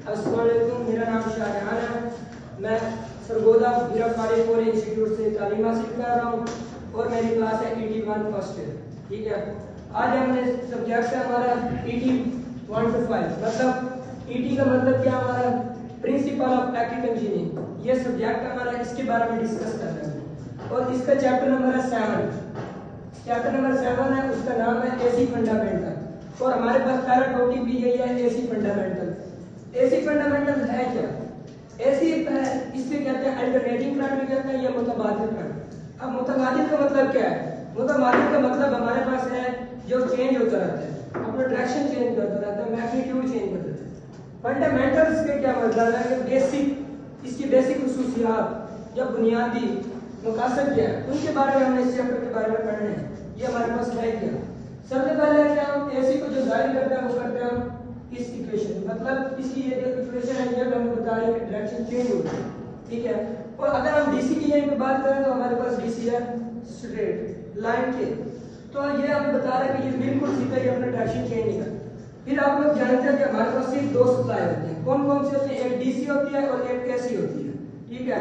अस्सलाम वालेकुम, मेरा नाम शाहजहान है। मैं सरगोदा हीराफाड़ी कोरी इंस्टीट्यूट से तालीम हासिल कर रहा हूँ और मेरी क्लास है ET1 फर्स्ट ईयर। ठीक है, आज हमने सब्जेक्ट है हमारा ET 1 to 5। मतलब ET का मतलब क्या, हमारा प्रिंसिपल ऑफ इलेक्ट्रिकल इंजीनियरिंग। ये सब्जेक्ट हमारा, इसके बारे में डिस्कस कर रहे हैं और इसका चैप्टर नंबर है 7। चैप्टर नंबर 7 है, उसका नाम है AC फंडामेंटल। और हमारे पास पहला टॉपिक भी यही है, AC फंडामेंटल। AC फंडामेंटल है क्या? AC इससे कहते हैं अल्टरनेटिंग करंट भी कहते हैं या मुतबादिल करंट। अब मुतबादिल का मतलब क्या है? मुतबादिल का मतलब हमारे पास है जो चेंज होता रहता है, अपना डायरेक्शन चेंज करता रहता है, मैग्नीट्यूड चेंज करता रहता है। फंडामेंटल्स के क्या मतलब है कि बेसिक, इसकी बेसिक खुसूसियात या बुनियादी मकासद क्या है, उनके बारे में हमने इस चैप्टर के बारे में पढ़ना है। ये हमारे पास है क्या? सबसे पहले क्या, हम AC को जो जाहिर करते हैं वो करते हैं हम इस इक्वेशन, मतलब इसकी ये जो इक्वेशन है ये हमें बता रही है कि डायरेक्शन चेंज होती है। ठीक है, और अगर हम DC की यहीं पे बात करें तो हमारे पास DC है स्ट्रेट लाइन के, तो ये हमें बता रहा है कि ये बिल्कुल सीधा ही अपना डायरेक्शन चेंज नहीं करता। फिर आप लोग जानते हैं कि हमारे पास सिर्फ दो सप्लाई होते हैं। कौन कौन से होते हैं? एक DC होती है और एक AC होती है। ठीक है,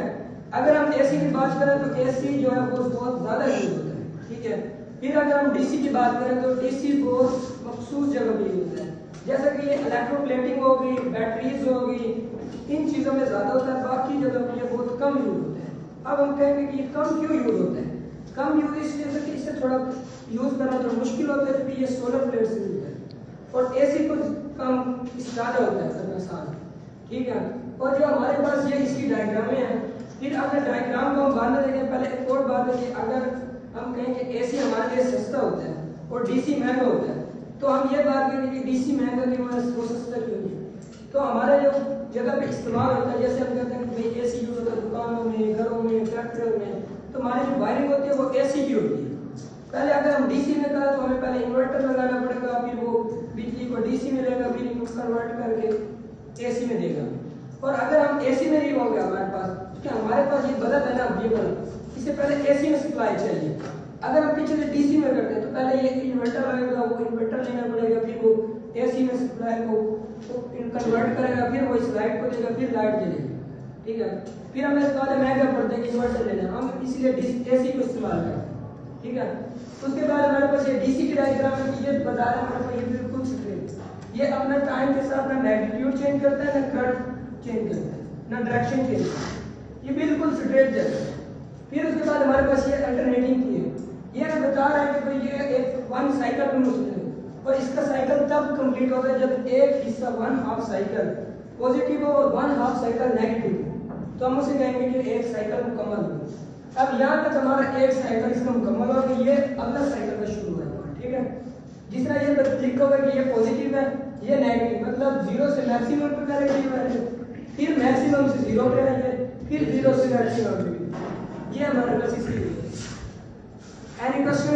अगर हम AC की बात करें तो AC जो है वो बहुत ज्यादा यूज होता है। ठीक है, फिर अगर हम DC की बात करें तो DC बहुत मखसूस जगह पे यूज होता है, जैसे कि ये इलेक्ट्रोप्लेटिंग हो गई, बैटरीज हो गई, इन चीजों में ज्यादा होता है, बाकी जगह पे ये बहुत कम यूज होता है। अब हम कहेंगे कि ये कम क्यों यूज होता है? कम यूज इसलिए कि इससे थोड़ा यूज करना थोड़ा मुश्किल होता है क्योंकि ये सोलर प्लेट से यूज है, और AC को कम ज्यादा होता है करना आसान। ठीक है, और जो हमारे पास ये इसकी डायग्रामें हैं, फिर अगर डायग्राम को हम बाद में देखें, पहले एक और बात है कि अगर हम कहें कि AC हमारे लिए सस्ता होता है और DC महंगा होता है, तो हम ये बात करेंगे कि DC महंगा क्यों है, वो सस्ता क्यों नहीं? तो हमारे जो जगह पे इस्तेमाल होता है, जैसे हम कहते हैं कि भाई AC यूज होता है दुकानों में, घरों में, फैक्ट्रियों में, तो हमारी जो वायरिंग होती है वो AC की होती है। पहले अगर हम DC में करें तो हमें पहले इन्वर्टर लगाना पड़ेगा, फिर वो बिजली को DC में लेगा, फिर इनको कन्वर्ट करके AC में देगा। और अगर हम AC में नहीं होंगे हमारे पास, तो हमारे पास ये बल्ब है ना, ये बल्ब, इससे पहले AC में सप्लाई चाहिए। अगर हम पीछे से DC में करते हैं तो पहले ये इन्वर्टर लगेगा, वो इन्वर्टर लेना पड़ेगा, फिर वो AC में सप्लाई को कन्वर्ट करेगा, फिर वो इस लाइट को देगा, फिर लाइट जलेगी। ठीक है, फिर हमें इसके बाद महंगा पड़ता है कि इन्वर्टर लेना, हम इसलिए AC को इस्तेमाल करते हैं। ठीक है, उसके बाद हमारे पास ये DC की डायग्राम है, ये बता रहा है हमारे पास ये बिल्कुल स्ट्रेट, ये अपना टाइम के साथ ना मैग्नीट्यूड चेंज करता है, ना करंट चेंज करता है, ना डायरेक्शन चेंज करता है, ये बिल्कुल स्ट्रेट जगह है। फिर उसके बाद हमारे पास ये अल्टरनेटिंग की है, ये बता रहा है कि भाई ये एक वन साइकिल में मुश्किल है, और इसका साइकिल तब कंप्लीट होता है जब एक हिस्सा 1/2 साइकिल पॉजिटिव हो और 1/2 साइकिल नेगेटिव हो, तो हम उसे कहेंगे कि एक साइकिल मुकम्मल हो। अब यहाँ तक हमारा एक साइकिल इसका मुकम्मल हो गया, ये अगला साइकिल का शुरू है। ठीक है, जिस तरह ये लिखा होगा कि ये पॉजिटिव है, ये नेगेटिव, मतलब 0 से मैक्सिमम पे करेगा ये वैल्यू, फिर मैक्सिमम से 0 पे आएंगे, फिर 0 से मैक्सिमम पे। ये हमारे पास इसकी एनी क्वेश्चन?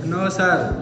No sir.